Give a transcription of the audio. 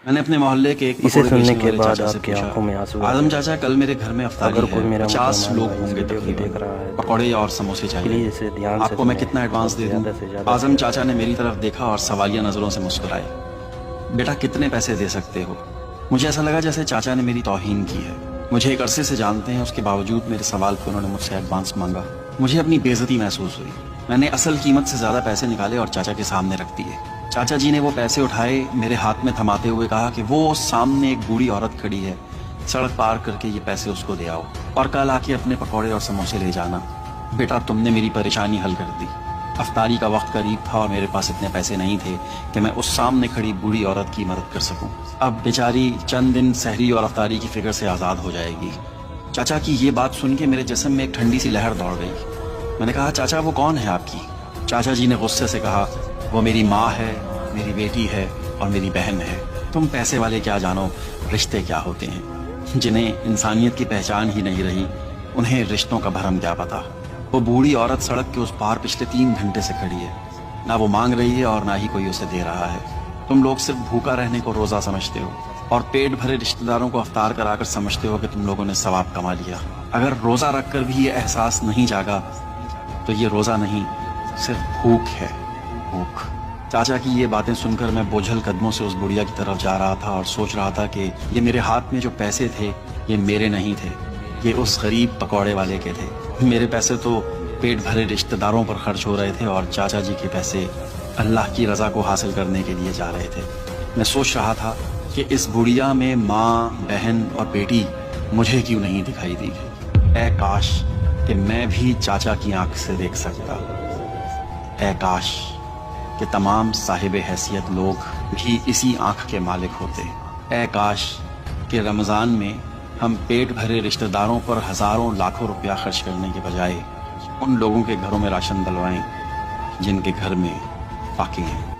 میں نے اپنے محلے کے ایک اسے پکوڑے سننے بیچنے کے والے بعد چاچا سے آپ کی پوچھا، آنکھوں میں آنسو اعظم چاچا کل میرے گھر میں افطاری اگر کوئی ہے، میرا 50 مکمل لوگ ہوں گے ویڈیو کو تقریباً، دیکھ رہا ہے تو پکوڑے اور سموسے چاہیے، پلیز اسے دھیان آپ سے کو میں سنیں کتنا ایڈوانس اور دے دوں؟ زیادہ سے زیادہ اعظم چاچا نے میری طرف دیکھا اور سوالیہ نظروں سے مسکرائے، بیٹا کتنے پیسے دے سکتے ہو؟ مجھے ایسا لگا جیسے چاچا نے میری توہین کی ہے، مجھے ایک عرصے سے جانتے ہیں، اس کے باوجود میرے سوال پہ انہوں نے مجھ سے ایڈوانس مانگا۔ مجھے اپنی بے عزتی محسوس ہوئی، میں نے اصل قیمت سے زیادہ پیسے نکالے اور چاچا کے سامنے رکھ دیے۔ چاچا جی نے وہ پیسے اٹھائے، میرے ہاتھ میں تھماتے ہوئے کہا کہ وہ سامنے ایک بوڑھی عورت کھڑی ہے، سڑک پار کر کے یہ پیسے اس کو دے آؤ اور کل آ کے اپنے پکوڑے اور سموسے لے جانا۔ بیٹا تم نے میری پریشانی حل کر دی۔ افطاری کا وقت قریب تھا اور میرے پاس اتنے پیسے نہیں تھے کہ میں اس سامنے کھڑی بوڑھی عورت کی مدد کر سکوں۔ اب بیچاری چند دن سحری اور افطاری کی فکر سے آزاد ہو جائے گی۔ چاچا کی یہ بات سن کے میرے جسم میں ایک ٹھنڈی سی لہر دوڑ گئی۔ میں نے کہا چاچا وہ کون ہے آپ کی؟ چاچا جی نے غصے سے کہا وہ میری ماں ہے، میری بیٹی ہے اور میری بہن ہے۔ تم پیسے والے کیا جانو رشتے کیا ہوتے ہیں، جنہیں انسانیت کی پہچان ہی نہیں رہی انہیں رشتوں کا بھرم کیا پتا۔ وہ بوڑھی عورت سڑک کے اس پار پچھلے 3 گھنٹے سے کھڑی ہے، نہ وہ مانگ رہی ہے اور نہ ہی کوئی اسے دے رہا ہے۔ تم لوگ صرف بھوکا رہنے کو روزہ سمجھتے ہو اور پیٹ بھرے رشتہ داروں کو افطار کرا کر سمجھتے ہو کہ تم لوگوں نے ثواب کما لیا۔ اگر روزہ رکھ کر بھی یہ احساس نہیں جاگا تو یہ روزہ نہیں، صرف بھوک ہے، بھوک۔ چاچا کی یہ باتیں سن کر میں بوجھل قدموں سے اس بڑھیا کی طرف جا رہا تھا اور سوچ رہا تھا کہ یہ میرے ہاتھ میں جو پیسے تھے یہ میرے نہیں تھے، یہ اس غریب پکوڑے والے کے تھے۔ میرے پیسے تو پیٹ بھرے رشتہ داروں پر خرچ ہو رہے تھے اور چاچا جی کے پیسے اللہ کی رضا کو حاصل کرنے کے لیے جا رہے تھے۔ میں سوچ رہا تھا کہ اس بڑھیا میں ماں، بہن اور بیٹی مجھے کیوں نہیں دکھائی دی؟ اے کاش کہ میں بھی چاچا کی آنکھ سے دیکھ سکتا، اے کاش کہ تمام صاحب حیثیت لوگ بھی اسی آنکھ کے مالک ہوتے، اے کاش کہ رمضان میں ہم پیٹ بھرے رشتہ داروں پر ہزاروں لاکھوں روپیہ خرچ کرنے کے بجائے ان لوگوں کے گھروں میں راشن ڈلوائیں جن کے گھر میں فاقے ہیں۔